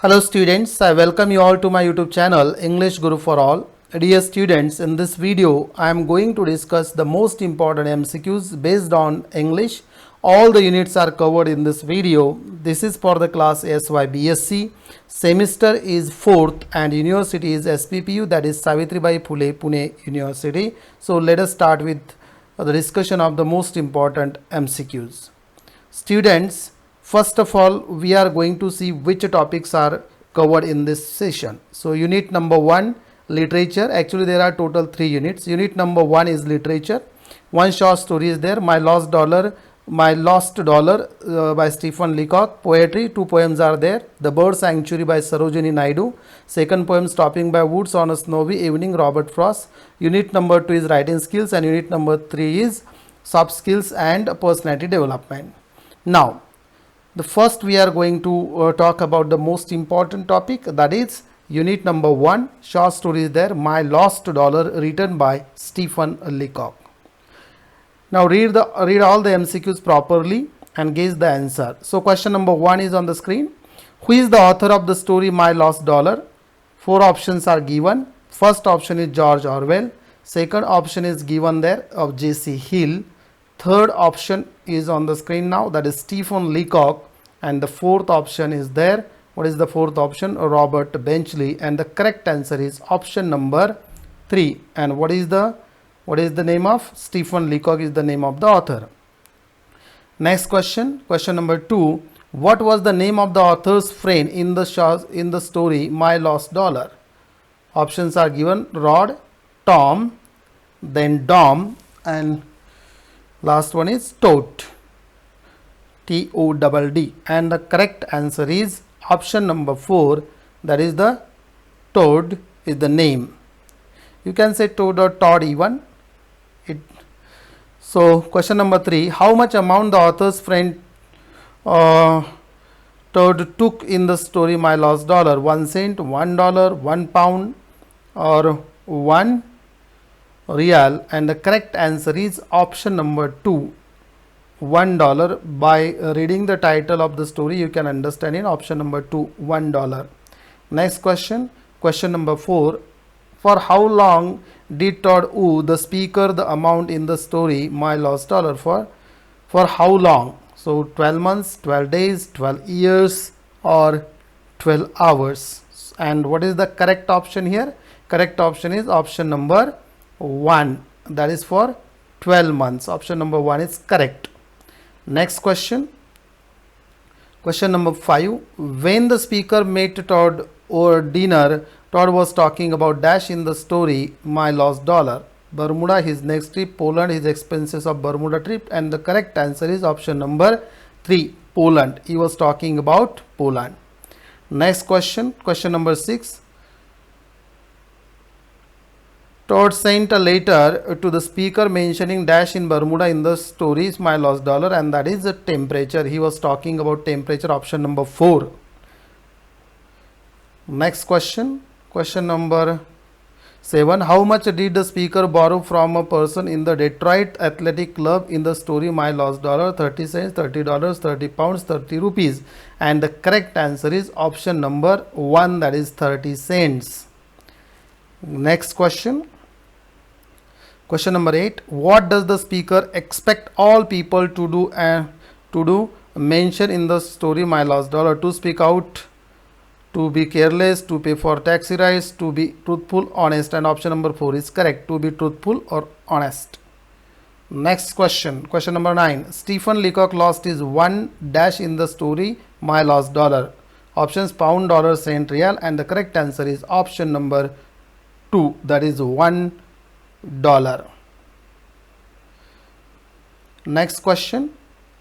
Hello students, I welcome you all to my YouTube channel English Guru for All. Dear students, in this video I am going to discuss the most important MCQs based on English. All the units are covered in this video. This is for the class SYBSc. Semester is 4th and university is SPPU, that is Savitribai Phule Pune University. So let us start with the discussion of the most important MCQs. Students, first of all, we are going to see which topics are covered in this session. So unit number 1, literature. Actually there are total 3 units. Unit number 1 is literature. One short story is there, My Lost Dollar by Stephen Leacock. Poetry, 2 poems are there. The Bird Sanctuary by Sarojini Naidu. Second poem, Stopping by Woods on a Snowy Evening, Robert Frost. Unit number 2 is writing skills and unit number 3 is soft skills and personality development. Now, the first we are going to talk about the most important topic, that is unit number 1, short story is there, My Lost Dollar, written by Stephen Leacock. Now read all the MCQs properly and guess the answer. So question number 1 is on the screen. Who is the author of the story My Lost Dollar? 4 options are given. First option is George Orwell. Second option is given there of J.C. Hill. Third option is on the screen now, that is Stephen Leacock, and the fourth option is there. What is the fourth option? Robert Benchley, and the correct answer is option number 3. And what is the name of Stephen Leacock is the name of the author. Next question, question number 2. What was the name of the author's friend in the story My Lost Dollar? Options are given: Rod, Tom, then Dom, and last one is Toad, T-O-D-D, and the correct answer is option number 4, that is the Toad is the name. You can say Toad or Todd even. So question number 3, how much amount the author's friend Toad took in the story My Lost Dollar? 1 cent, $1, 1 pound, or 1 real? And the correct answer is option number 2, $1. By reading the title of the story you can understand in option number 2, $1. Next question, question number 4. For how long did Todd owe the speaker the amount in the story My Lost Dollar? For how long? So 12 months, 12 days, 12 years, or 12 hours. And what is the correct option here? Correct option is option number 1, that is for 12 months. Option number 1 is correct. Next question, question number 5. When the speaker met Todd over dinner, Todd was talking about dash in the story My Lost Dollar. Bermuda, his next trip; Poland, his expenses of Bermuda trip. And the correct answer is option number 3, Poland. He was talking about Poland. Next question, question number 6. Todd sent a letter to the speaker mentioning dash in Bermuda in the stories My Lost Dollar, and that is the temperature. He was talking about temperature, option number 4. Next question, question number 7. How much did the speaker borrow from a person in the Detroit Athletic Club in the story My Lost Dollar? 30 cents, $30, 30 pounds, 30 rupees. And the correct answer is option number 1, that is 30 cents. Next question. Question number 8. What does the speaker expect all people to do? Mention in the story My Lost Dollar: to speak out, to be careless, to pay for taxi rides, to be truthful, honest. And option number 4 is correct, to be truthful or honest. Next question, question number 9. Stephen Leacock lost his 1 dash in the story My Lost Dollar. Options: pound, dollar, cent, real. And the correct answer is option number 2, that is $1. Next question,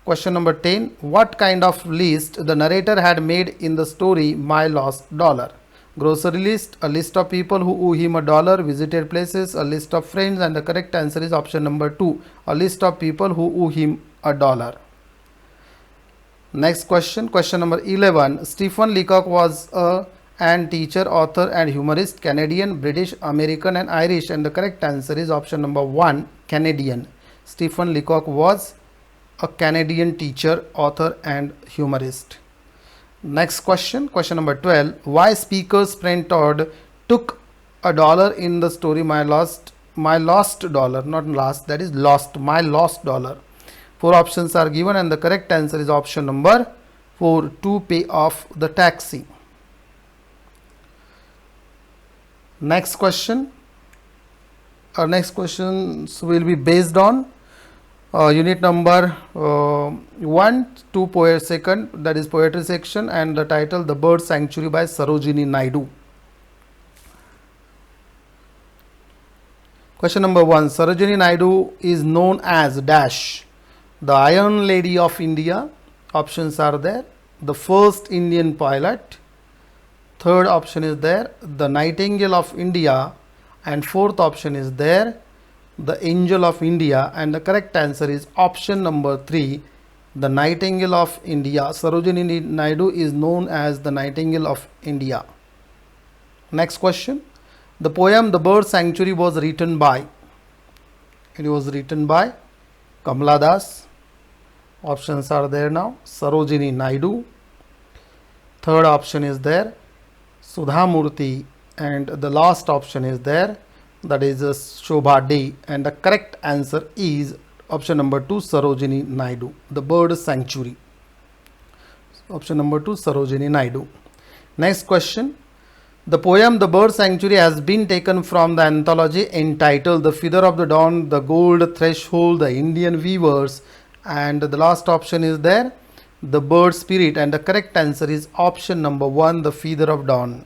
question number 10. What kind of list the narrator had made in the story My Lost Dollar? Grocery list, a list of people who owe him $1, visited places, a list of friends. And the correct answer is option number 2, a list of people who owe him $1. Next question, question number 11. Stephen Leacock was an teacher, author, and humorist, Canadian, British, American, and Irish. And the correct answer is option number 1, Canadian. Stephen Leacock was a Canadian teacher, author, and humorist. Next question, question number 12. Why speaker Sprint Todd took a dollar in the story my lost dollar, not last, that is lost, my lost dollar. Four options are given and the correct answer is option number 4, to pay off the taxi. Next question. Our next questions will be based on unit number 1, 2 poet second, that is poetry section, and the title The Bird Sanctuary by Sarojini Naidu. Question number 1. Sarojini Naidu is known as dash, the Iron Lady of India. Options are there. The first Indian pilot. Third option is there, the Nightingale of India. And fourth option is there, the Angel of India. And the correct answer is option number 3, the Nightingale of India. Sarojini Naidu is known as the Nightingale of India. Next question. The poem The Bird Sanctuary was written by, it was written by Kamala Das. Options are there now. Sarojini Naidu. Third option is there, Sudha Murthy. And the last option is there, that is Shobha De. And the correct answer is option number 2, Sarojini Naidu, The Bird Sanctuary. Option number 2, Sarojini Naidu. Next question. The poem The Bird Sanctuary has been taken from the anthology entitled The Feather of the Dawn, The Gold Threshold, The Indian Weavers. And the last option is there, The Bird Spirit. And the correct answer is option number 1, The Feather of Dawn.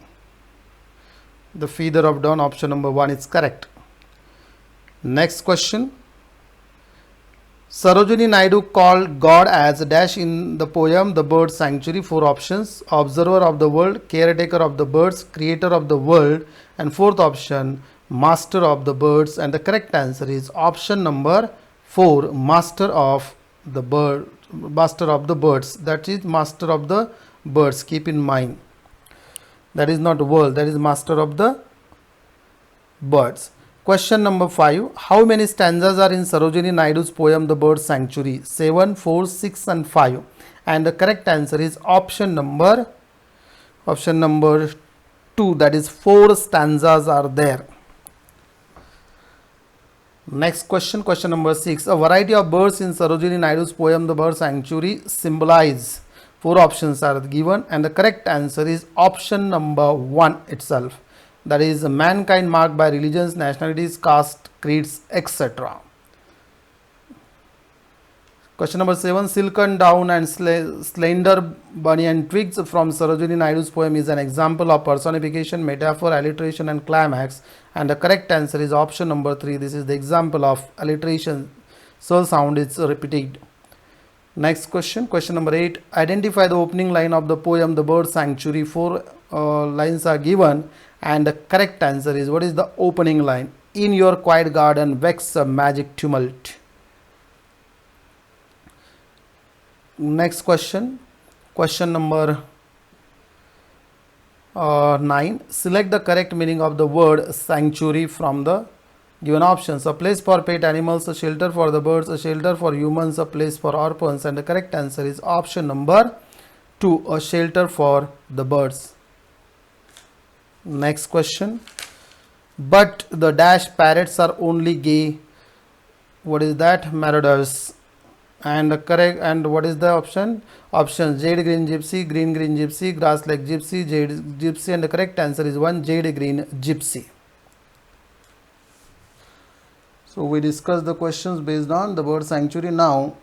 The Feather of Dawn, option number 1 is correct. Next question. Sarojini Naidu called God as dash in the poem The Bird Sanctuary. Four options: observer of the world, caretaker of the birds, creator of the world. And fourth option, master of the birds. And the correct answer is option number 4, master of the bird, master of the birds. That is master of the birds. Keep in mind, that is not world, that is master of the birds. Question number 5. How many stanzas are in Sarojini Naidu's poem The Bird Sanctuary? 7, 4, 6 and 5. And the correct answer is option number 2, that is 4 stanzas are there. Next question, question number 6. A variety of birds in Sarojini Naidu's poem The Bird Sanctuary symbolize. 4 options are given and the correct answer is option number 1 itself. That is mankind marked by religions, nationalities, caste, creeds, etc. Question number 7. Silken down and slender banyan twigs from Sarojini Naidu's poem is an example of personification, metaphor, alliteration and climax. And the correct answer is option number 3. This is the example of alliteration. So sound is repeated. Next question, question number 8. Identify the opening line of the poem The Bird Sanctuary. 4 lines are given and the correct answer is, what is the opening line? In your quiet garden vex a magic tumult. Next question, question number 9. Select the correct meaning of the word sanctuary from the given options. A place for pet animals, a shelter for the birds, a shelter for humans, a place for orphans. And the correct answer is option number 2, a shelter for the birds. Next question. But the dash parrots are only gay. What is that? Marauders. And the correct, and what is the option? Option jade green gypsy, green gypsy, grass like gypsy, jade gypsy. And the correct answer is 1, jade green gypsy. So we discussed the questions based on The Bird Sanctuary. Now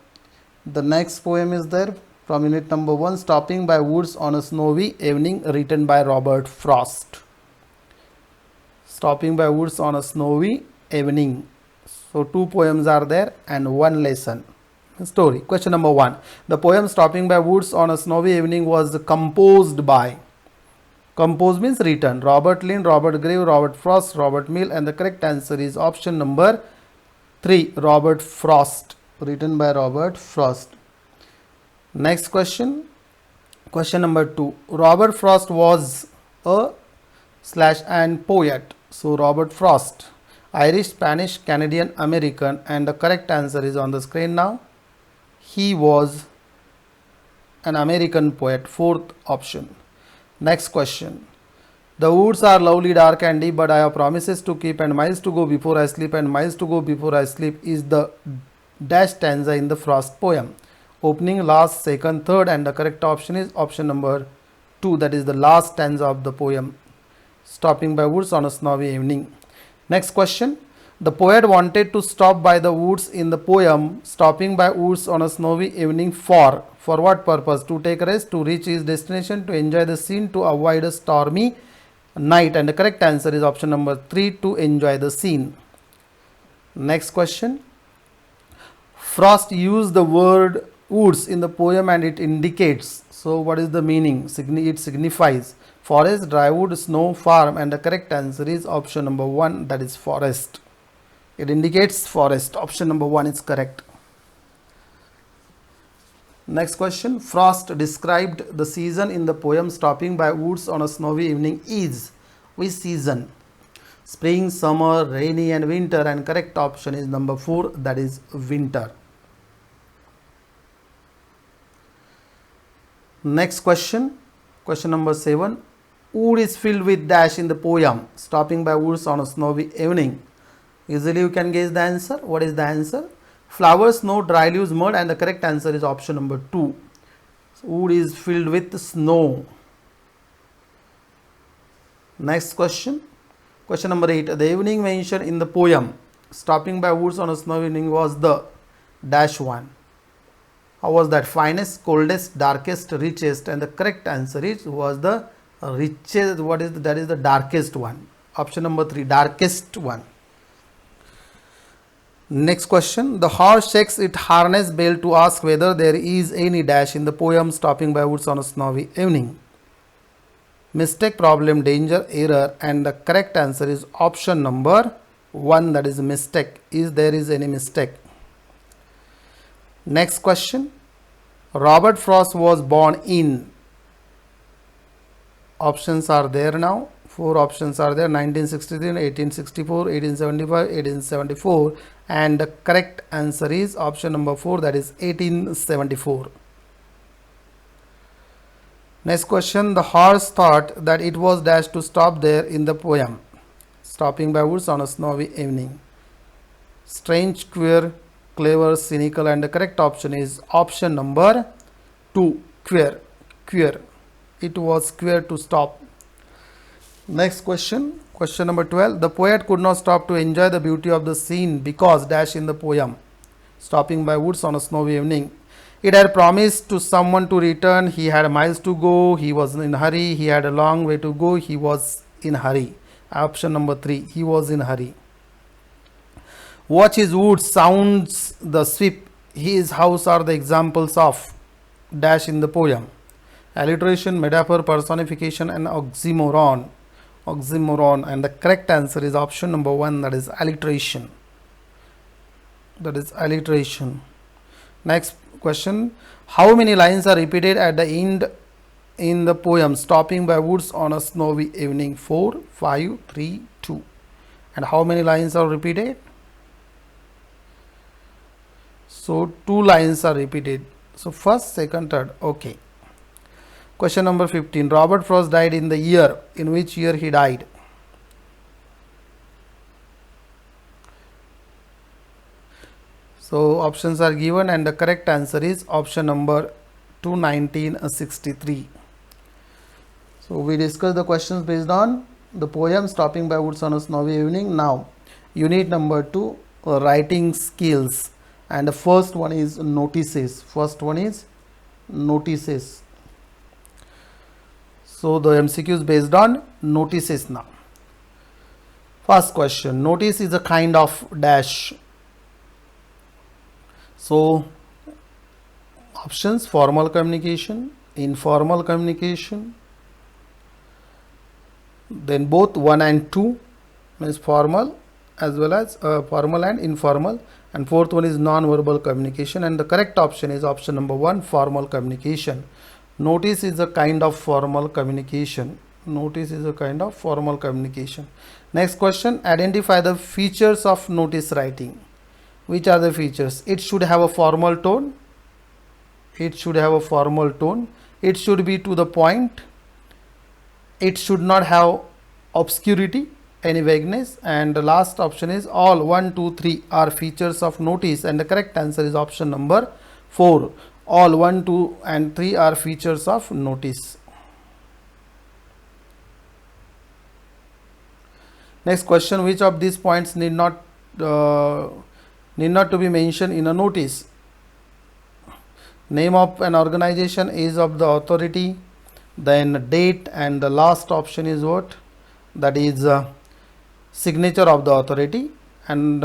the next poem is there from unit number 1, Stopping by Woods on a Snowy Evening, written by Robert Frost. Stopping by Woods on a Snowy Evening. So 2 poems are there and 1 lesson. Story. Question number 1. The poem Stopping by Woods on a Snowy Evening was composed by, composed means written, Robert Lind, Robert Grave, Robert Frost, Robert Mill. And the correct answer is option number 3, Robert Frost, written by Robert Frost. Next question, question number 2. Robert Frost was a / and poet. So Robert Frost, Irish, Spanish, Canadian, American. And the correct answer is on the screen now. He was an American poet. Fourth option. Next question. The woods are lovely, dark and deep, but I have promises to keep and miles to go before I sleep, and miles to go before I sleep is the dash stanza in the Frost poem. Opening, last, second, third, and the correct option is option number 2, that is the last stanza of the poem. Stopping by woods on a snowy evening. Next question. The poet wanted to stop by the woods in the poem Stopping by Woods on a Snowy Evening for what purpose? To take rest, to reach his destination, to enjoy the scene, to avoid a stormy night. And the correct answer is option number 3, to enjoy the scene. Next question. Frost used the word woods in the poem and it indicates. So what is the meaning? It signifies forest, dry wood, snow, farm, and the correct answer is option number 1, that is forest. It indicates forest. Option number 1 is correct. Next question. Frost described the season in the poem Stopping by Woods on a Snowy Evening is which season? Spring, summer, rainy and winter, and correct option is number 4, that is winter. Next question. Question number 7. Wood is filled with dash in the poem Stopping by Woods on a Snowy Evening. Easily you can guess the answer. What is the answer? Flowers, snow, dry leaves, mud, and the correct answer is option number 2. Wood is filled with snow. Next question. Question number 8. The evening mentioned in the poem Stopping by Woods on a Snowy Evening was the dash one. How was that? Finest, coldest, darkest, richest, and the correct answer was the richest. What is that? Is the darkest one. Option number 3, darkest one. Next question. The horse shakes its harness bell to ask whether there is any dash in the poem Stopping by Woods on a Snowy Evening. Mistake, problem, danger, error, and the correct answer is option number 1, that is mistake. Is there is any mistake? Next question. Robert Frost was born in. Options are there now. 4 options are there: 1963, 1864, 1875, 1874, and the correct answer is option number 4, that is 1874. Next question. The horse thought that it was dash to stop there in the poem Stopping by Woods on a Snowy Evening. Strange, queer, clever, cynical, and the correct option is option number 2, queer. Queer. It was queer to stop. Next question. Question number 12. The poet could not stop to enjoy the beauty of the scene because dash in the poem Stopping by Woods on a Snowy Evening. It had promised to someone to return. He had miles to go. He was in a hurry. He had a long way to go. He was in a hurry. Option number 3. He was in a hurry. Watch his woods, sounds the sweep. His house are the examples of dash in the poem. Alliteration, metaphor, personification, and oxymoron. Oxymoron, and the correct answer is option number 1, that is alliteration. That is alliteration. Next question. How many lines are repeated at the end in the poem Stopping by Woods on a Snowy Evening? 4, 5, 3, 2. And how many lines are repeated? So 2 lines are repeated. So first, second, third. Okay. Question number 15. Robert Frost died in the year. In which year he died? So options are given and the correct answer is option number 2, 1963. So we discussed the questions based on the poem Stopping by Woods on a Snowy Evening. Now unit number 2, writing skills, and the first one is notices. First one is notices. So the MCQ is based on notices now. First question. Notice is a kind of dash. So options: formal communication, informal communication, then both 1 and 2 means formal as well as formal and informal, and fourth one is non-verbal communication, and the correct option is option number 1, formal communication. Notice is a kind of formal communication. Notice is a kind of formal communication. Next question. Identify the features of notice writing. Which are the features? It should have a formal tone. it should have a formal tone, it should be to the point, it should not have obscurity, any vagueness, and the last option is all 1, 2, 3 are features of notice, and the correct answer is option number 4. All 1, 2 and 3 are features of notice. Next question, which of these points need not to be mentioned in a notice? Name of an organization, age of the authority, then date, and the last option is what? That is signature of the authority, and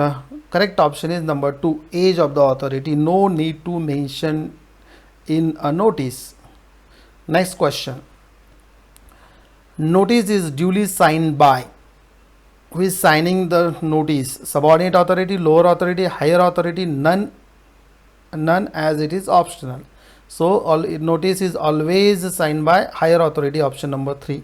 correct option is number 2, age of the authority. No need to mention in a notice. Next question, notice is duly signed by. Who is signing the notice? Subordinate authority, lower authority, higher authority, none, as it is optional. So all notice is always signed by higher authority, option number 3.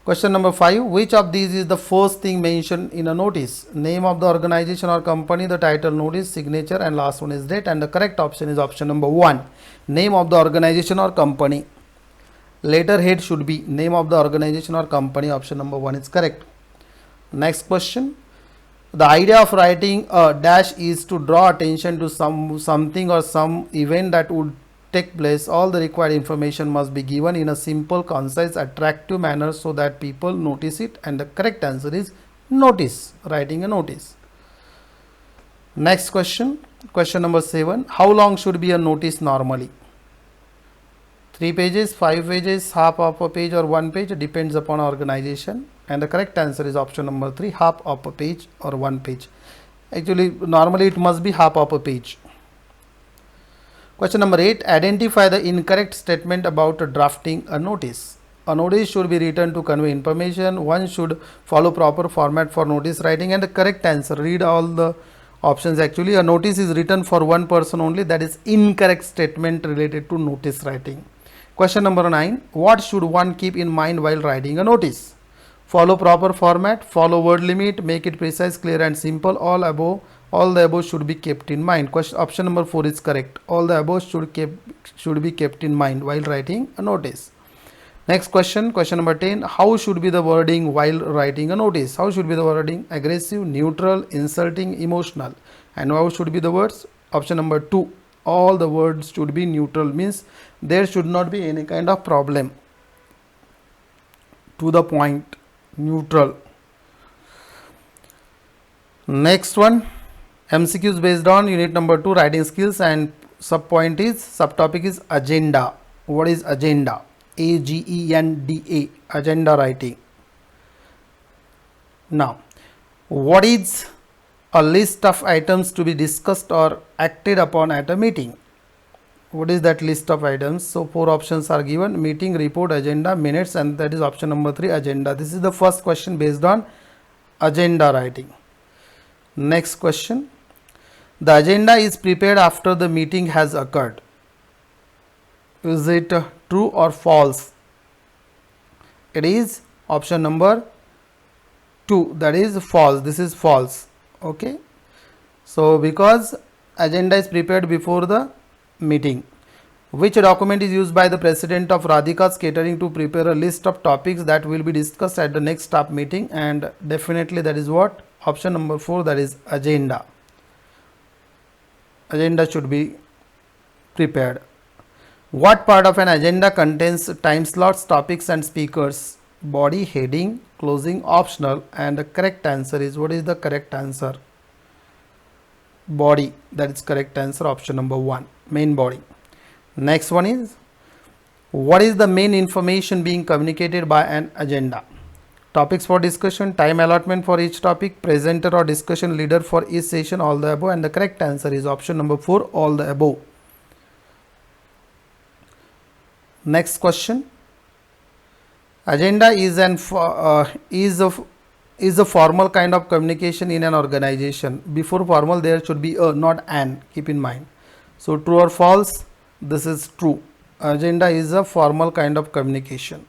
Question number 5, which of these is the first thing mentioned in a notice? Name of the organization or company, the title, notice, signature, and last one is date, and the correct option is option number 1, name of the organization or company. Letterhead should be name of the organization or company, option number 1 is correct. Next question, the idea of writing a dash is to draw attention to something or some event that would take place. All the required information must be given in a simple, concise, attractive manner so that people notice it, and the correct answer is notice, writing a notice. Next question, question number 7, how long should be a notice normally? 3 pages, 5 pages, half of a page, or 1 page, depends upon organization, and the correct answer is option number 3, half of a page or 1 page. Actually, normally it must be half of a page. Question number 8, identify the incorrect statement about drafting a notice. A notice should be written to convey information. One should follow proper format for notice writing, and the correct answer, read all the options. Actually, a notice is written for one person only. That is incorrect statement related to notice writing. Question number 9, what should one keep in mind while writing a notice? Follow proper format, follow word limit, make it precise, clear, and simple. All the above should be kept in mind. Option number 4 is correct. All the above should be kept in mind while writing a notice. Next question, question number 10, how should be the wording while writing a notice? How should be the wording? Aggressive, neutral, insulting, emotional. And how should be the words? Option number 2, all the words should be neutral, means there should not be any kind of problem. To the point, neutral. Next one, MCQs based on unit number 2, writing skills, and subtopic is agenda. What is agenda? AGENDA, agenda writing. Now, what is a list of items to be discussed or acted upon at a meeting? What is that list of items? So 4 options are given: meeting, report, agenda, minutes, and that is option number 3, agenda. This is the first question based on agenda writing. Next question, the agenda is prepared after the meeting has occurred. Is it true or false? It is option number 2, that is false. This is false. Okay, so because agenda is prepared before the meeting. Which document is used by the president of Radhika's Catering to prepare a list of topics that will be discussed at the next staff meeting? And definitely that is what? Option number 4, that is agenda. Agenda should be prepared. What part of an agenda contains time slots, topics, and speakers? Body, heading, closing, optional, and the correct answer is, what is the correct answer? Body. That is correct answer, option number 1, main body. Next one is, what is the main information being communicated by an agenda? Topics for discussion, time allotment for each topic, presenter or discussion leader for each session, all the above, and the correct answer is option number 4, all the above. Next question, agenda is a formal kind of communication in an organization. Before formal there should be a, not an, keep in mind. So true or false? This is true. Agenda is a formal kind of communication.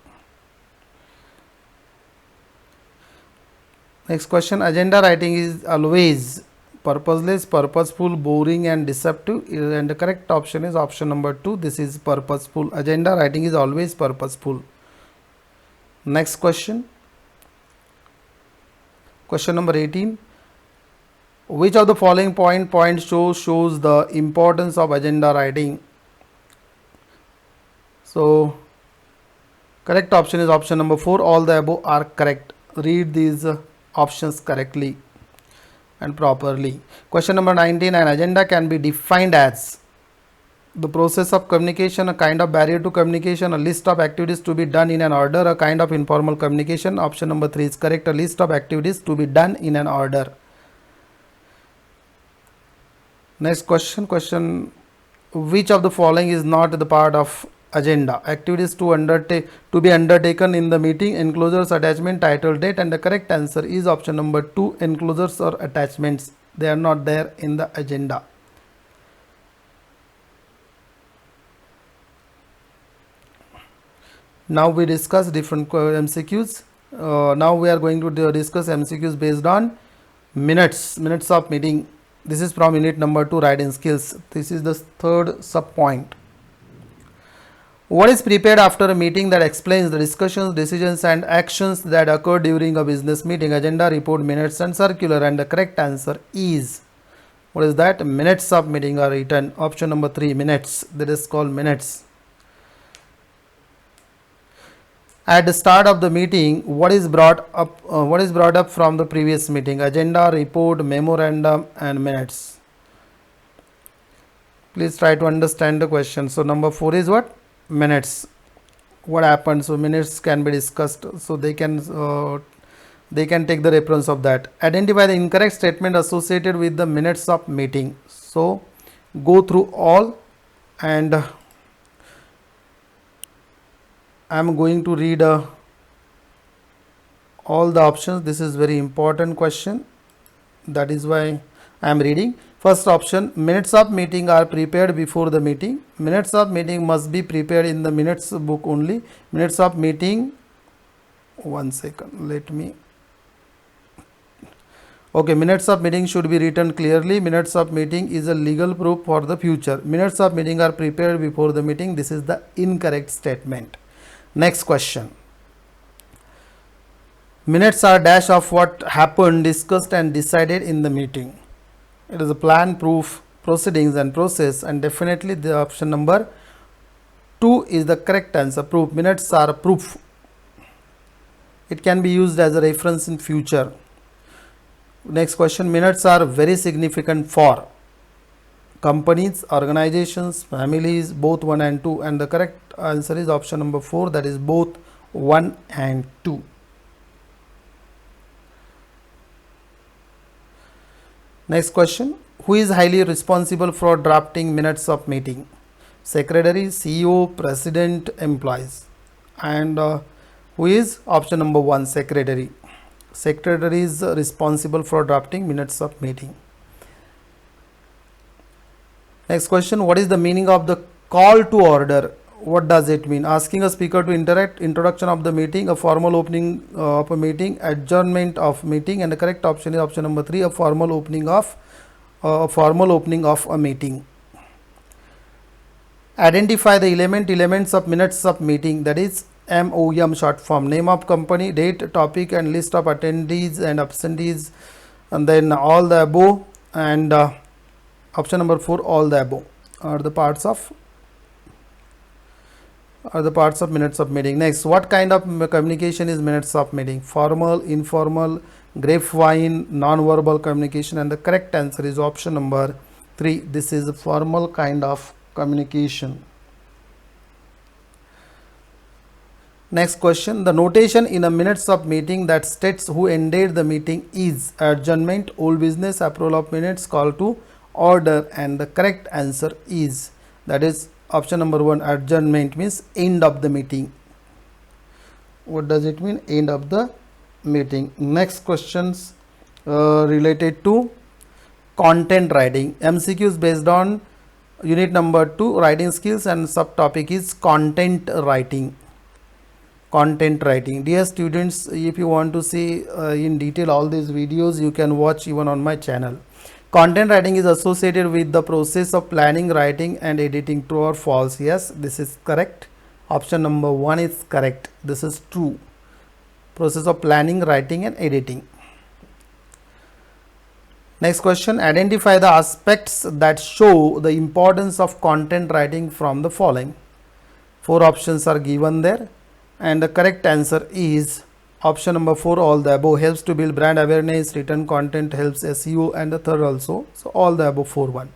Next question, agenda writing is always purposeless, purposeful, boring and deceptive, and the correct option is option number 2. This is purposeful. Agenda writing is always purposeful. Next question. Question number 18. Which of the following points shows the importance of agenda writing? So correct option is option number 4. All the above are correct. Read these options correctly and properly. Question number 19. An agenda can be defined as the process of communication, a kind of barrier to communication, a list of activities to be done in an order, a kind of informal communication. Option number 3 is correct. A list of activities to be done in an order. Next question. Which of the following is not the part of agenda? Activities to be undertaken in the meeting, enclosures, attachment, title, date, and the correct answer is option number 2. Enclosures or attachments, they are not there in the agenda. Now we discuss different MCQs. Now we are going to discuss MCQs based on minutes of meeting. This is from unit number 2, writing skills. This is the third sub point. What is prepared after a meeting that explains the discussions, decisions and actions that occur during a business meeting? Agenda, report, minutes and circular, and the correct answer is, what is that? Minutes of meeting are written. Option number 3, minutes. That is called minutes. At the start of the meeting, what is brought up from the previous meeting? Agenda, report, memorandum and minutes. Please try to understand the question. So number 4 is what? Minutes. What happened? So minutes can be discussed, so they can take the reference of that. Identify the incorrect statement associated with the minutes of meeting. So go through all, and I am going to read all the options. This is very important question, that is why I am reading. First option, minutes of meeting are prepared before the meeting. Minutes of meeting must be prepared in the minutes book only. Minutes of meeting, one second, let me. Okay, minutes of meeting should be written clearly. Minutes of meeting is a legal proof for the future. Minutes of meeting are prepared before the meeting. This is the incorrect statement. Next question. Minutes are dash of what happened, discussed and decided in the meeting. It is a plan, proof, proceedings and process, and definitely the option number 2 is the correct answer. Proof. Minutes are a proof. It can be used as a reference in future. Next question. Minutes are very significant for companies, organizations, families, both 1 and 2, and the correct answer is option number 4, that is both 1 and 2. Next question. Who is highly responsible for drafting minutes of meeting? Secretary, CEO, president, employees. And who is option number 1, secretary. Secretary is responsible for drafting minutes of meeting. Next question. What is the meaning of the call to order? What does it mean? Asking a speaker to interact, introduction of the meeting, a formal opening of a meeting, adjournment of meeting, and the correct option is option number 3, a formal opening of a meeting. Identify the elements of minutes of meeting, that is MOM short form. Name of company, date, topic and list of attendees and absentees, and then all the above, and option number 4, all the above are the parts of minutes of meeting. Next, what kind of communication is minutes of meeting? Formal, informal, grapevine, non-verbal communication, and the correct answer is option number 3. This is a formal kind of communication. Next question. The notation in a minutes of meeting that states who ended the meeting is adjournment, old business, approval of minutes, call to order, and the correct answer is, that is option number 1, adjournment means end of the meeting. What does it mean? End of the meeting. Next questions related to content writing. MCQs based on unit number 2, writing skills, and subtopic is content writing. Content writing. Dear students, if you want to see in detail all these videos, you can watch even on my channel. Content writing is associated with the process of planning, writing and editing. True or false? Yes, this is correct. Option number 1 is correct. This is true. Process of planning, writing and editing. Next question. Identify the aspects that show the importance of content writing from the following. 4 options are given there and the correct answer is option number 4, all the above. Helps to build brand awareness, written content helps SEO, and the third also. So all the above 4-1.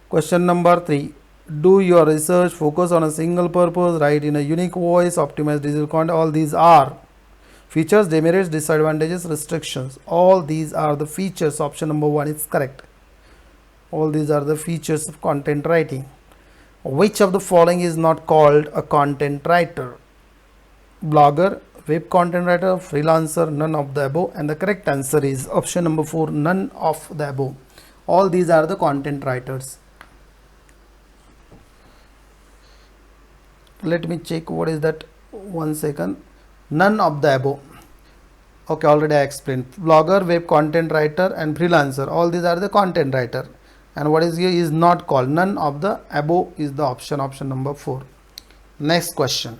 Question number 3. Do your research, focus on a single purpose, write in a unique voice, optimize digital content. All these are features, demerits, disadvantages, restrictions. All these are the features. Option number 1 is correct. All these are the features of content writing. Which of the following is not called a content writer? Blogger, web content writer, freelancer, none of the above, and the correct answer is option number 4, none of the above. All these are the content writers. Let me check what is that. 1 second. None of the above. Okay, already I explained. Blogger, web content writer and freelancer, all these are the content writer, and what is here is not called. None of the above is the option number 4. Next question.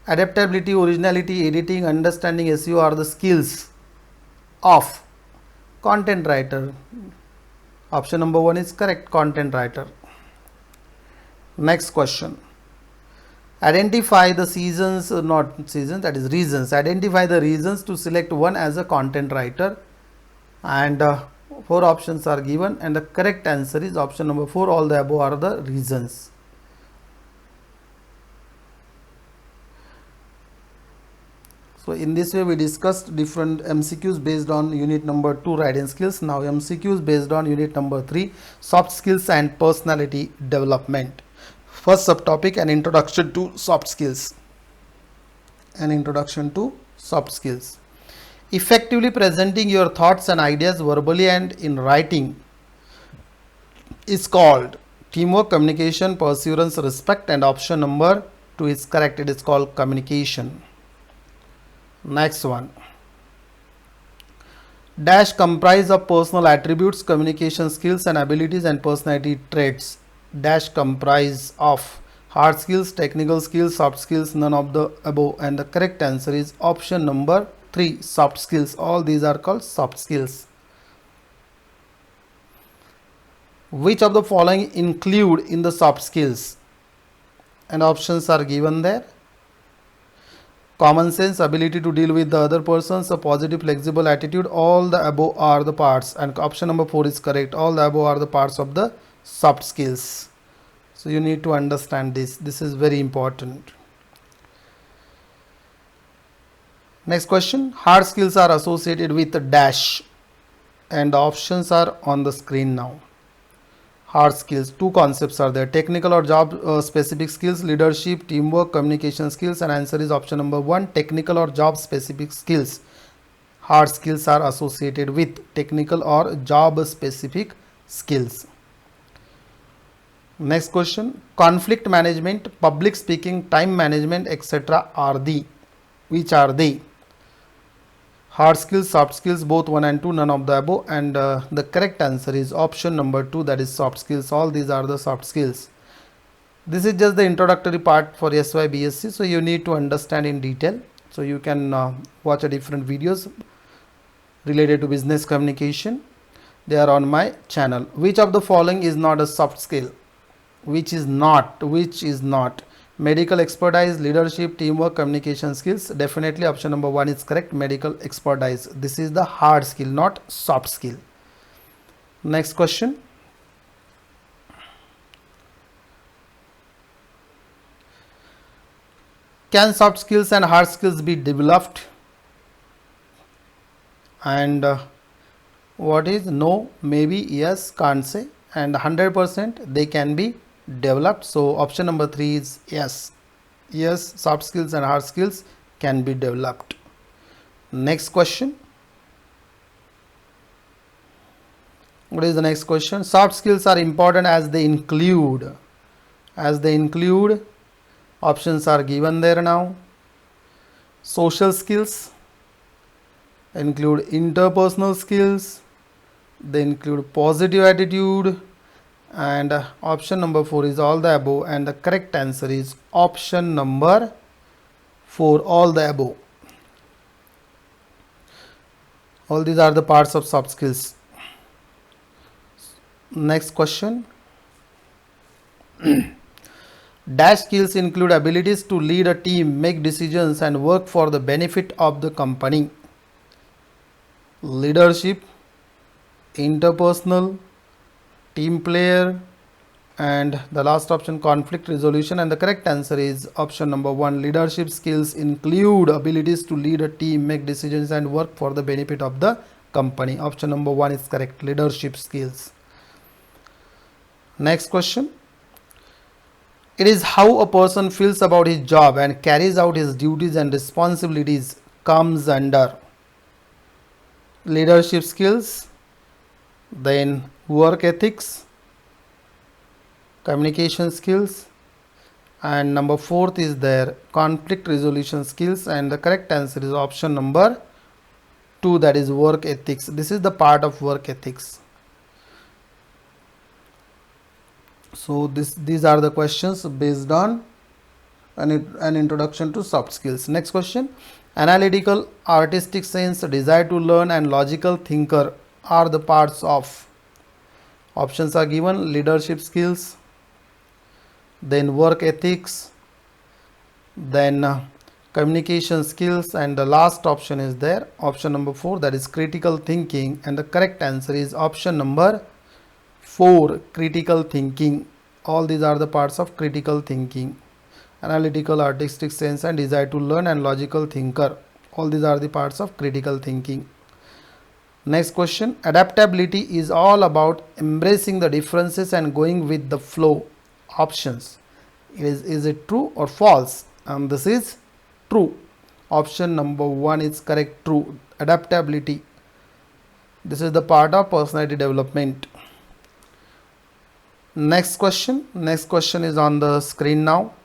Adaptability, originality, editing, understanding SEO are the skills of content writer. Option number 1 is correct, content writer. Next question. Identify the reasons. Identify the reasons to select one as a content writer, and 4 options are given and the correct answer is option number 4, all the above are the reasons. So in this way we discussed different MCQs based on unit number 2, writing skills. Now MCQs based on unit number 3, soft skills and personality development. First subtopic, an introduction to soft skills. An introduction to soft skills. Effectively presenting your thoughts and ideas verbally and in writing is called teamwork, communication, perseverance, respect, and option number 2 is correct. It is called communication. Next one. Dash comprise of personal attributes, communication skills and abilities and personality traits. Dash comprise of hard skills, technical skills, soft skills, none of the above, and the correct answer is option number 3, soft skills. All these are called soft skills. Which of the following include in the soft skills? And options are given there. Common sense, ability to deal with the other persons, a positive flexible attitude, all the above are the parts, and option number 4 is correct. All the above are the parts of the soft skills. So you need to understand this. This is very important. Next question. Hard skills are associated with a dash, and the options are on the screen now. Hard skills, 2 concepts are there: technical or job specific skills, leadership, teamwork, communication skills, and answer is option number 1, technical or job specific skills. Hard skills are associated with technical or job specific skills. Next question. Conflict management, public speaking, time management, etc. are the, which are they? Hard skills, soft skills, both 1 and 2, none of the above, and the correct answer is option number 2, that is soft skills. All these are the soft skills. This is just the introductory part for SYBSC, so you need to understand in detail. So you can watch a different videos related to business communication. They are on my channel. Which of the following is not a soft skill? Which is not? Medical expertise, leadership, teamwork, communication skills. Definitely option number 1 is correct, medical expertise. This is the hard skill, not soft skill. Next question. Can soft skills and hard skills be developed? And what is no, maybe, yes, can't say, and 100% they can be developed. So option number 3 is yes. Yes, soft skills and hard skills can be developed. Next question. What is the next question? Soft skills are important as they include. Options are given there now. Social skills, include interpersonal skills, they include positive attitude, and option number 4 is all the above, and the correct answer is option number 4, all the above. All these are the parts of soft skills. Next question. Dash skills include abilities to lead a team, make decisions, and work for the benefit of the company. Leadership, interpersonal, team player, and the last option, conflict resolution. And the correct answer is option number 1. Leadership skills include abilities to lead a team, make decisions, and work for the benefit of the company. Option number 1 is correct. Leadership skills. Next question. It is how a person feels about his job and carries out his duties and responsibilities comes under leadership skills, then work ethics, communication skills, and number 4th is there conflict resolution skills, and the correct answer is option number 2, that is work ethics. This is the part of work ethics. So these are the questions based on an introduction to soft skills. Next question. Analytical, artistic sense, desire to learn, and logical thinker are the parts of. Options are given: leadership skills, then work ethics, then communication skills, and the last option is there, option number 4, that is critical thinking, and the correct answer is option number 4, critical thinking. All these are the parts of critical thinking: analytical, artistic sense, and desire to learn, and logical thinker. All these are the parts of critical thinking. Next question. Adaptability is all about embracing the differences and going with the flow. Options. Is it true or false? And this is true. Option number 1 is correct, true. Adaptability. This is the part of personality development. Next question. Next question is on the screen now.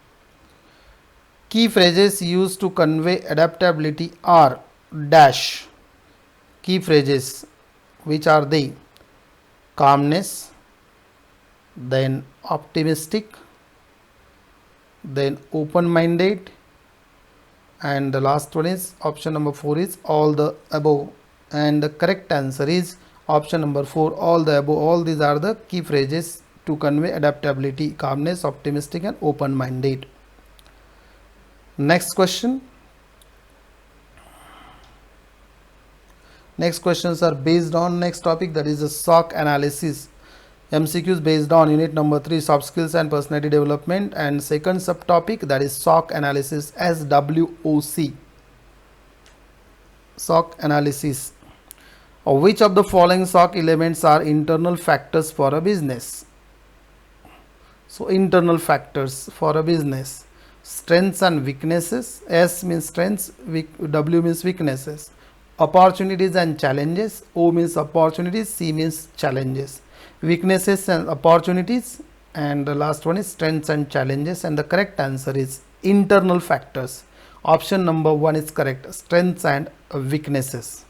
Key phrases used to convey adaptability are dash. Key phrases, which are they? Calmness, then optimistic, then open-minded, and the last one is option number 4 is all the above, and the correct answer is option number 4, all the above. All these are the key phrases to convey adaptability: calmness, optimistic, and open-minded. Next question. Next questions are based on next topic, that is the SOC analysis. MCQs based on unit number 3, soft skills and personality development, and second subtopic, that is SOC analysis, SWOC. SOC analysis. Which of the following SOC elements are internal factors for a business? So internal factors for a business: strengths and weaknesses. S means strengths, W means weaknesses. Opportunities and challenges. O means opportunities, C means challenges. Weaknesses and opportunities, and the last one is strengths and challenges, and the correct answer is internal factors. Option number 1 is correct, strengths and weaknesses,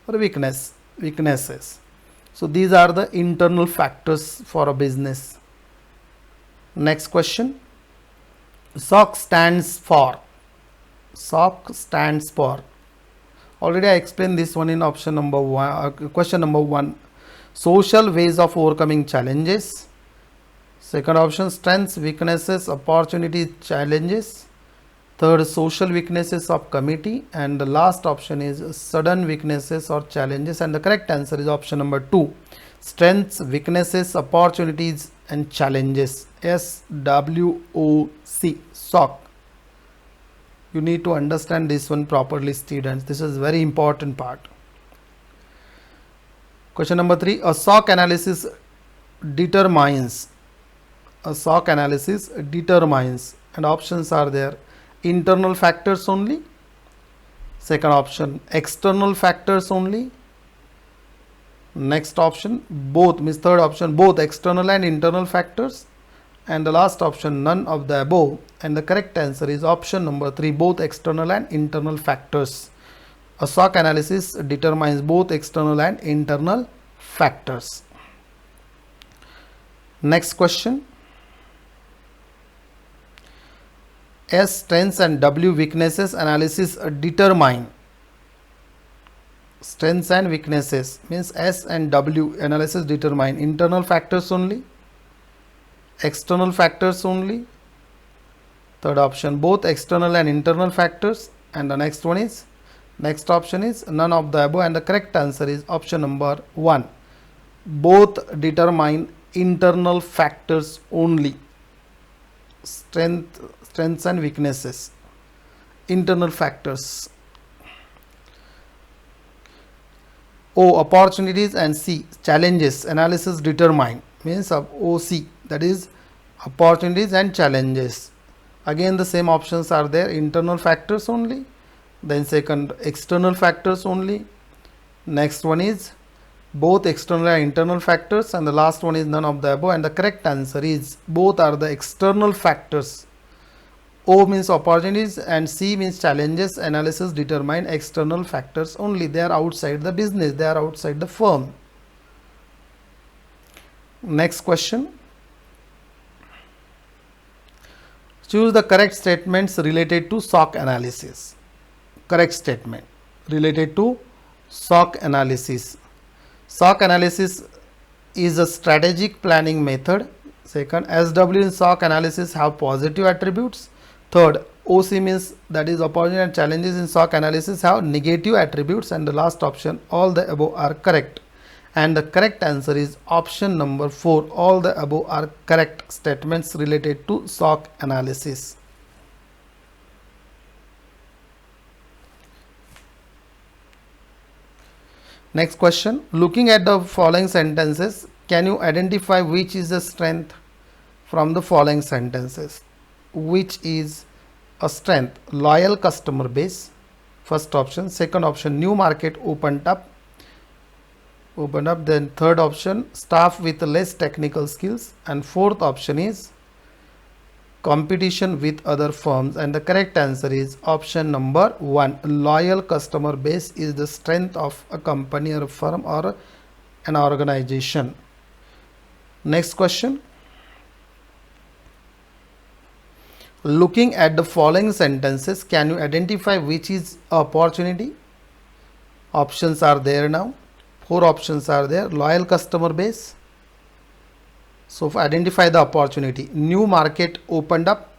or weaknesses. So these are the internal factors for a business. Next question. SOC stands for. SOC stands for. Already I explained this one in option number 1, question number 1. Social ways of overcoming challenges. Second option, strengths, weaknesses, opportunities, challenges. Third, social weaknesses of committee, and the last option is sudden weaknesses or challenges, and the correct answer is option number 2, strengths, weaknesses, opportunities, and challenges. SWOC, SOC. You need to understand this one properly, students. This is very important part. Question number 3. A SOC analysis determines. A SOC analysis determines, and options are there: internal factors only. Second option, external factors only. Next option, both, means third option, both external and internal factors. And the last option, none of the above. And the correct answer is option number 3, both external and internal factors. A SOC analysis determines both external and internal factors. Next question. S strengths and W weaknesses analysis determine. Strengths and weaknesses means S and W analysis determine internal factors only, external factors only. Third option, both external and internal factors. And the next option is none of the above, and the correct answer is option number 1. Both determine internal factors only. Strengths and weaknesses, internal factors. O, opportunities, and C, challenges analysis determine means of OC, that is opportunities and challenges. Again the same options are there, internal factors only, then second external factors only, next one is both external and internal factors, and the last one is none of the above, and the correct answer is both are the external factors. O means opportunities and C means challenges analysis determine external factors only. They are outside the business, they are outside the firm. Next question. Choose the correct statements related to SOC analysis. Correct statement related to SOC analysis. SOC analysis is a strategic planning method. Second, SW in SOC analysis have positive attributes. Third, OC means that is opportunity and challenges in SOC analysis have negative attributes. And the last option, all the above are correct. And the correct answer is option number 4. All the above are correct statements related to SOC analysis. Next question. Looking at the following sentences, can you identify which is a strength from the following sentences? Which is a strength? Loyal customer base, first option. Second option, new market opened up. Then third option, staff with less technical skills, and fourth option is competition with other firms, and the correct answer is option number 1. Loyal customer base is the strength of a company or a firm or an organization. Next question. Looking at the following sentences, can you identify which is opportunity? Options are there now. 4 options are there. Loyal customer base. So identify the opportunity. New market opened up.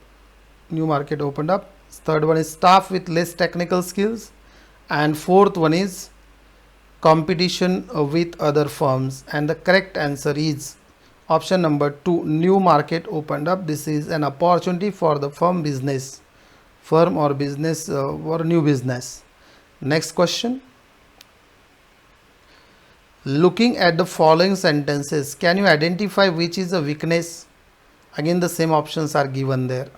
Third one is staff with less technical skills. And fourth one is competition with other firms. And the correct answer is option number 2. New market opened up. This is an opportunity for the firm or business or new business. Next question. Looking at the following sentences, can you identify which is a weakness? Again the same options are given there.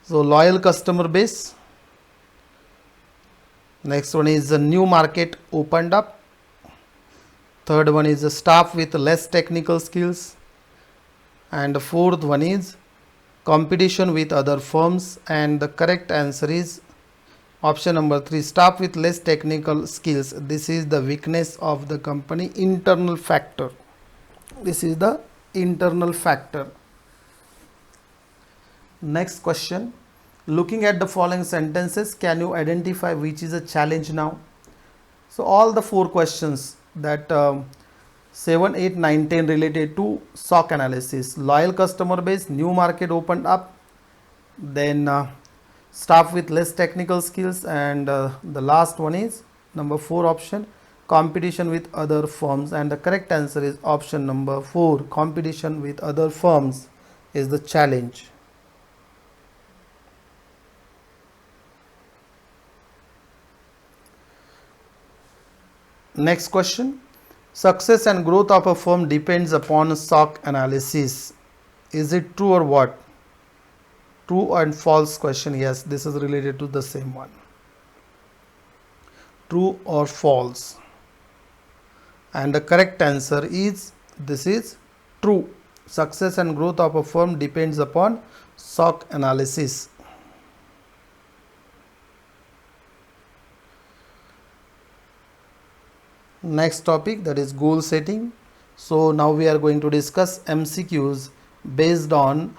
So loyal customer base. Next one is the new market opened up. Third one is the staff with less technical skills. And the fourth one is competition with other firms. And the correct answer is option number 3, staff with less technical skills. This is the weakness of the company, internal factor. This is the internal factor. Next question. Looking at the following sentences, can you identify which is a challenge now? So all the 4 questions that 7, 8, 9, 10 related to SOC analysis. Loyal customer base, new market opened up, then staff with less technical skills, and the last one is number 4 option, competition with other firms, and the correct answer is option number 4. Competition with other firms is the challenge. Next question. Success and growth of a firm depends upon SOC analysis. Is it true or what? True and false question. Yes, this is related to the same one. True or false? And the correct answer is this is true. Success and growth of a firm depends upon SOC analysis. Next topic, that is goal setting. So now we are going to discuss MCQs based on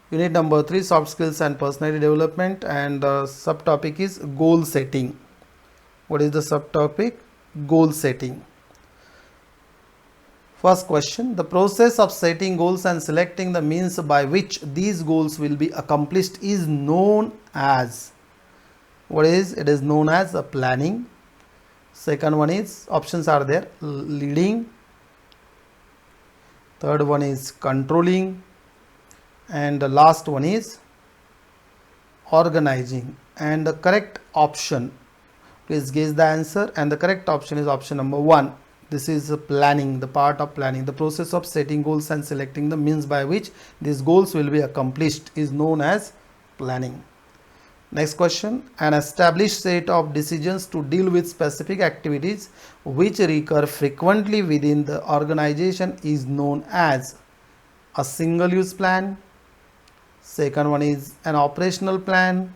unit number 3, soft skills and personality development, and the subtopic is goal setting. What is the subtopic? Goal setting. First question, the process of setting goals and selecting the means by which these goals will be accomplished is known as, what is it? Is known as a planning. Second one is, options are there, leading. Third one is controlling, and the last one is organizing. And the correct option, please guess the answer, and the correct option is option number 1. This is planning, the part of planning. The process of setting goals and selecting the means by which these goals will be accomplished is known as planning. Next question, an established set of decisions to deal with specific activities which recur frequently within the organization is known as a single use plan. Second one is an operational plan.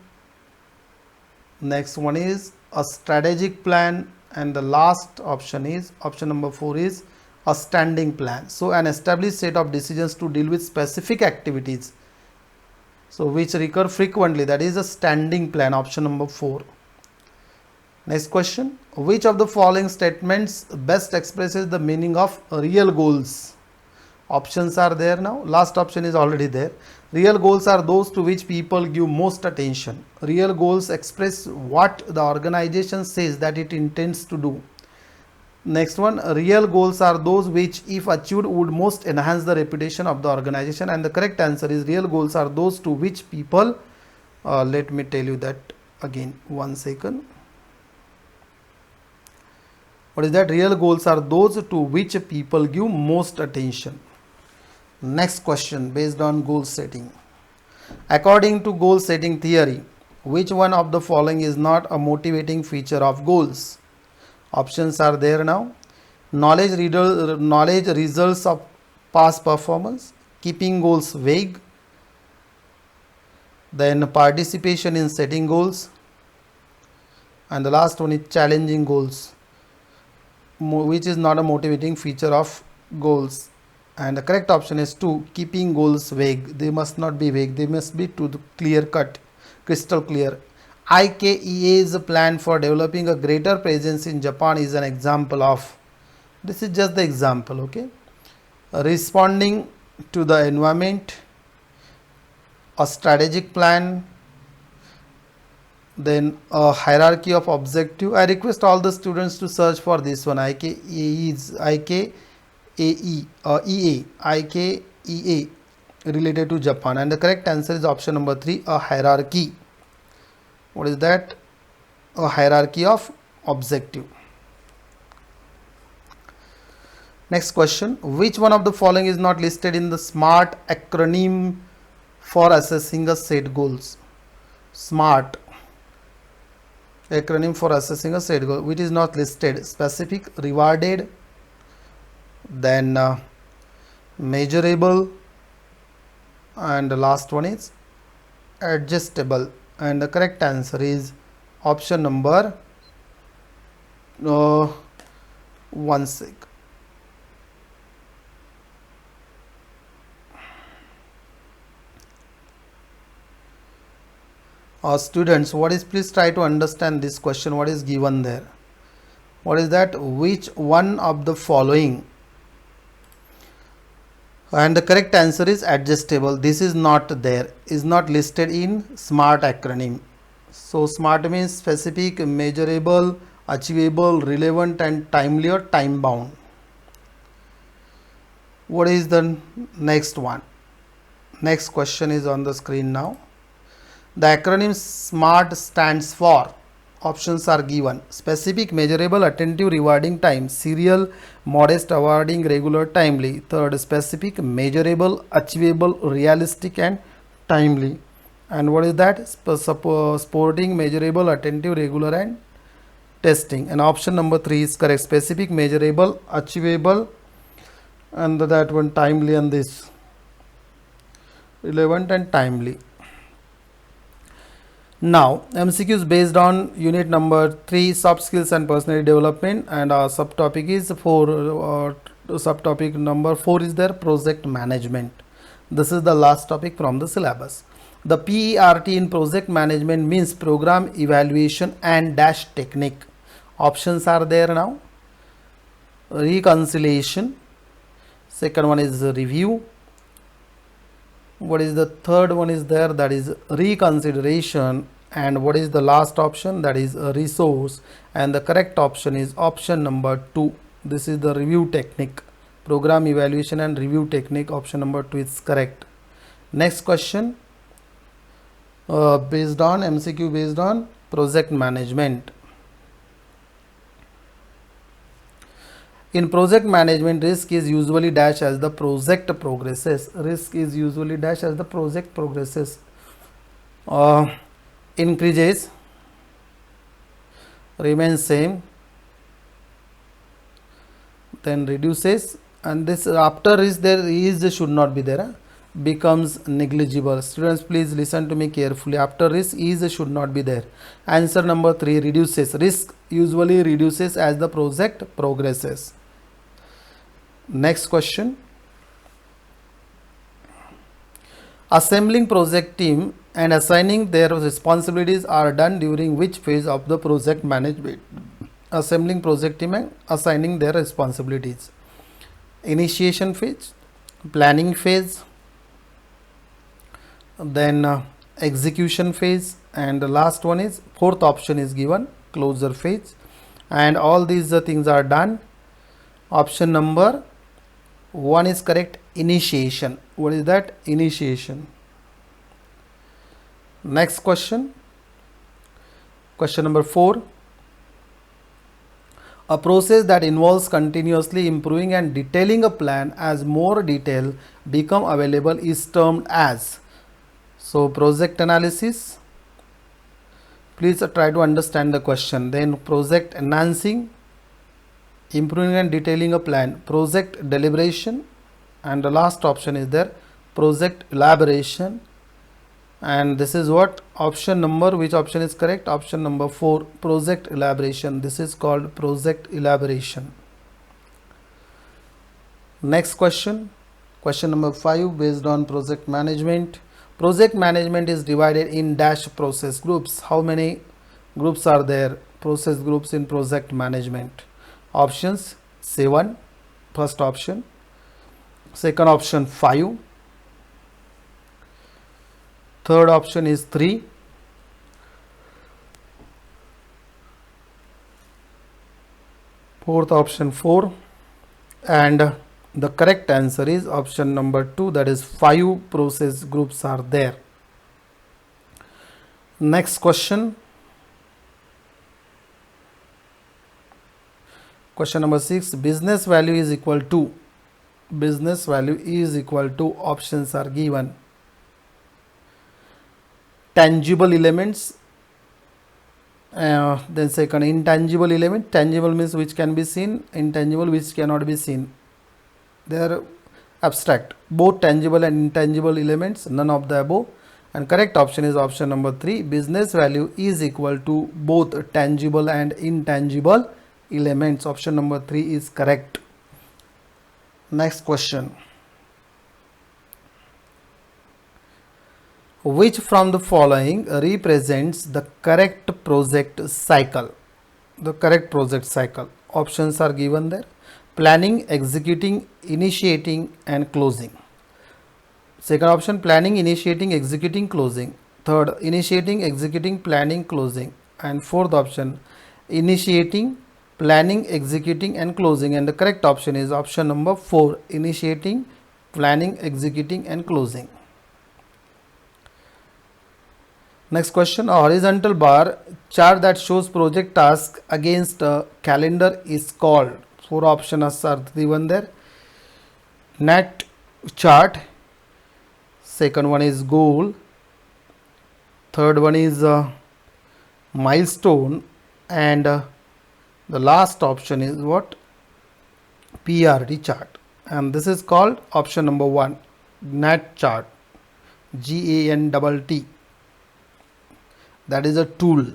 Next one is a strategic plan, and the last option is option number 4 is a standing plan. So an established set of decisions to deal with specific activities, so which recur frequently, that is a standing plan, option number 4. Next question, which of the following statements best expresses the meaning of real goals? Options are there now. Last option is already there. Real goals are those to which people give most attention. Real goals express what the organization says that it intends to do. Next one, real goals are those which, if achieved, would most enhance the reputation of the organization. And the correct answer is real goals are those to which people, let me tell you that again, 1 second. What is that? Real goals are those to which people give most attention. Next question, based on goal setting. According to goal setting theory, which one of the following is not a motivating feature of goals? Options are there now. Knowledge results of past performance, keeping goals vague, then participation in setting goals, and the last one is challenging goals, which is not a motivating feature of goals. And the correct option is 2, keeping goals vague. They must not be vague, they must be to the clear cut, crystal clear. IKEA's plan for developing a greater presence in Japan is an example of, this is just the example, okay? Responding to the environment, a strategic plan, then a hierarchy of objective. I request all the students to search for this one. IKEA related to Japan, and the correct answer is option number 3, a hierarchy. What is that? A hierarchy of objective. Next question, which one of the following is not listed in the SMART acronym for assessing a set goals? SMART acronym for assessing a set goal, which is not listed: specific, rewarded, then measurable, and the last one is adjustable. And the correct answer is option number 1 sec. Students, what is, please try to understand this question, what is given there. What is that? Which one of the following? And the correct answer is adjustable. This is not there, is not listed in SMART acronym. So SMART means specific, measurable, achievable, relevant, and timely or time bound. What is the next one? Next question is on the screen now. The acronym SMART stands for, options are given: specific, measurable, attentive, rewarding, time; serial, modest, awarding, regular, timely; third, specific, measurable, achievable, realistic, and timely. And what is that? Sporting, measurable, attentive, regular, and testing. And option number 3 is correct: specific, measurable, achievable, and that one timely, and this relevant and timely. Now, MCQs based on unit number 3, soft skills and personality development, and our subtopic is subtopic number 4 is there, project management. This is the last topic from the syllabus. The PERT in project management means program evaluation and dash technique. Options are there now. Reconciliation. Second one is review. What is the third one is there, that is reconsideration. And what is the last option, that is a resource. And the correct option is option number 2. This is the review technique, program evaluation and review technique. Option number 2 is correct. Next question, based on MCQ based on project management. In project management, risk is usually dashed as the project progresses. Risk is usually dashed as the project progresses. Increases, remains same, then reduces, and this after risk there is should not be there, becomes negligible. Students, please listen to me carefully. After risk is should not be there. Answer number 3, reduces. Risk usually reduces as the project progresses. Next question. Assembling project team and assigning their responsibilities are done during which phase of the project management? Assembling project team and assigning their responsibilities. Initiation phase, planning phase, then execution phase, and the last one is fourth option is given, closure phase. And all these things are done. Option number 1 is correct, initiation. What is that? Initiation. Next question, question number 4. A process that involves continuously improving and detailing a plan as more detail become available is termed as. So project analysis. Please try to understand the question. Then project enhancing, improving and detailing a plan, project deliberation, and the last option is there, project elaboration. And this is what option number, which option is correct? Option number 4, project elaboration. This is called project elaboration. Next question, question number 5 based on project management. Project management is divided in dash process groups. How many groups are there? Process groups in project management. Options 7, first option. Second option 5. Third option is 3. Fourth option 4. And the correct answer is option number 2, that is 5 process groups are there. Next question. Question number 6, business value is equal to. Business value is equal to, options are given. Tangible elements, then second, intangible element. Tangible means which can be seen, intangible which cannot be seen. They are abstract. Both tangible and intangible elements, none of the above. And correct option is option number 3. Business value is equal to both tangible and intangible elements. Option number 3 is correct. Next question. Which from the following represents the correct project cycle? The correct project cycle. Options are given there. Planning, executing, initiating and closing. Second option, planning, initiating, executing, closing. Third, initiating, executing, planning, closing. And fourth option, initiating, planning, executing and closing. And the correct option is option number 4, initiating, planning, executing and closing. Next question, a horizontal bar chart that shows project task against a calendar is called. 4 options are given there. Net chart. Second one is goal. Third one is milestone. And the last option is what? PRT chart. And this is called option number 1, Gantt chart. GANTT. that is a tool.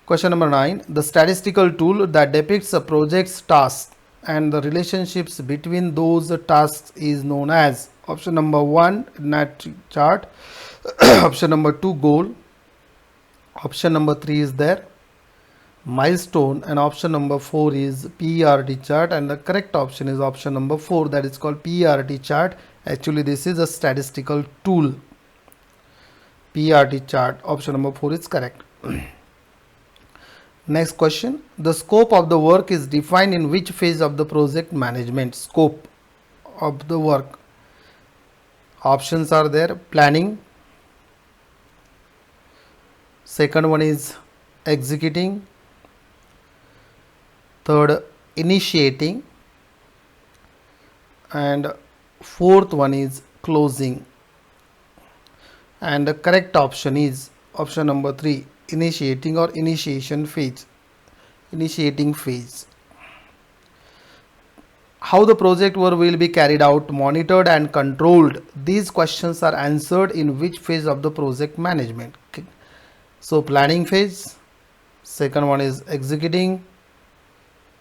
Question number 9. The statistical tool that depicts a project's tasks and the relationships between those tasks is known as. Option number 1, NAT chart. Option number 2, goal. Option number 3 is there, milestone, and option number 4 is PERT chart, and the correct option is option number 4, that is called PERT chart. Actually this is a statistical tool. PERT chart, option number 4 is correct. Next question. The scope of the work is defined in which phase of the project management? Scope of the work. Options are there: planning, second one is executing, third initiating, and fourth one is closing. And the correct option is option number 3, initiating or initiation phase. Initiating phase. How the project work will be carried out, monitored and controlled? These questions are answered in which phase of the project management? Okay. So planning phase, second one is executing,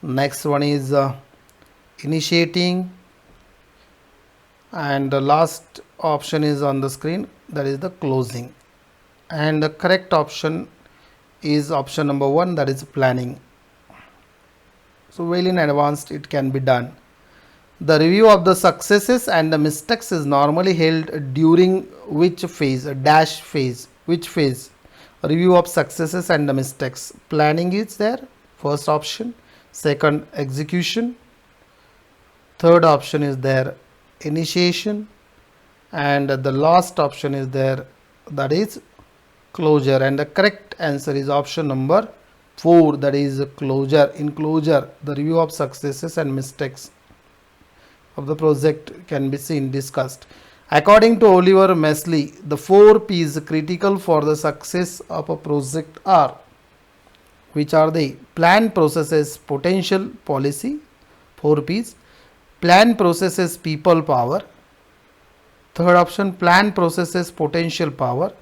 next one is initiating, and the last option is on the screen, that is the closing. And the correct option is option number 1, that is planning. So well in advance it can be done. The review of the successes and the mistakes is normally held during which phase? A dash phase. Which phase? Review of successes and the mistakes. Planning is there, first option. Second, execution. Third option is there, initiation. And the last option is there, that is closure. And the correct answer is option number 4, that is closure. In closure, the review of successes and mistakes of the project can be seen, discussed. According to Oliver Mesley, the 4 P's critical for the success of a project are, which are they? Plan, processes, potential, policy. 4 P's. Plan, processes, people, power. Third option, plan, processes, potential, power.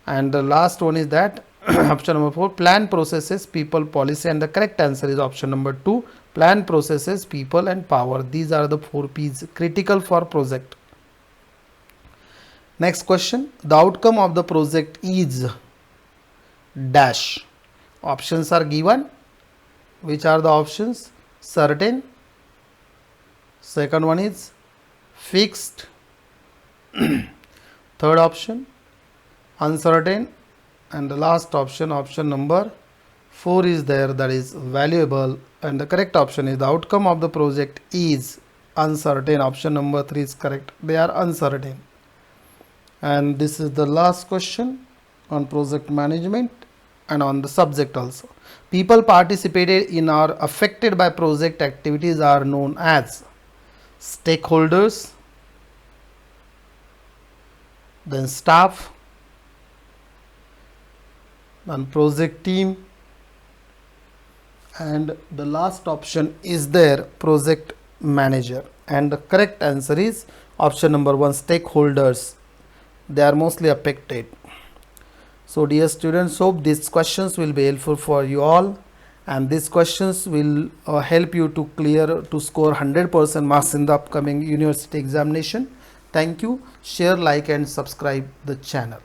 And the last one is that option number 4, plan, processes, people, policy. And the correct answer is option number 2, plan, processes, people and power. These are the 4 P's critical for project. Next question. The outcome of the project is dash. Options are given. Which are the options? Certain. Second one is fixed. Third option, uncertain. And the last option, option number 4 is there, that is valuable. And the correct option is the outcome of the project is uncertain. Option number 3 is correct. They are uncertain. And this is the last question on project management and on the subject also. People participated in or affected by project activities are known as stakeholders, then staff, then project team, and the last option is there, project manager. And the correct answer is option number 1, stakeholders. They are mostly affected. So dear students, hope these questions will be helpful for you all, and these questions will help you to score 100% marks in the upcoming university examination. Thank you. Share, like and subscribe the channel.